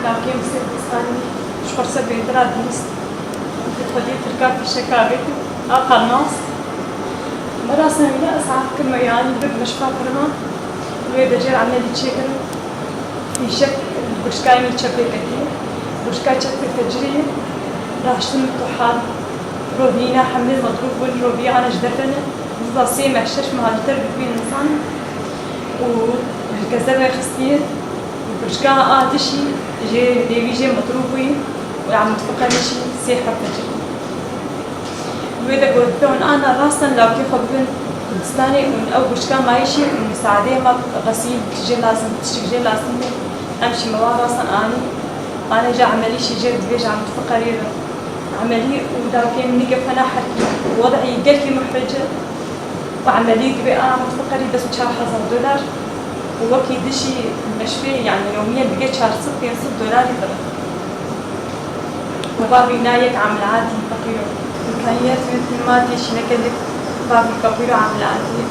ناوكي مسير بستاني شو فرصة بيدرا ديست تخدي تركب في الشكابك آخر ناس مراسم لا أسعى كم يعني مش فاكرها ويدا جير عملي تشيكل في شك بشكاي من شبكتي بشكاي شكل تجري راشتن الطحال روبينا حمل مضروب والروبي أنا جدفنا نضل سيمع الشش مهالتر بين إنسان والكذبة خستير وبشكاها تشي جي ديوي جي مضروبي وعم تفكر شي سيحة تجري ويدا قلت أنا راسا لو كي خبن كردستاني أو بشكا مايشي مساعدة ما غسيل جي لازم تشي لازم أمشي مواد راسا أنا جا عملي شي جي دبيج عم تفكري عملي وداوكي مني كيف أنا حكي وضعي قلكي محرجة وعملي دبي أنا عم تفكري بس $1000 ووكي دشي مشفي يعني يوميا بقيت $600 يضرب وبابي نايك عامل عادي فقير إمكانيات مثل ما تيجي نكذب بابي فقير عامل عادي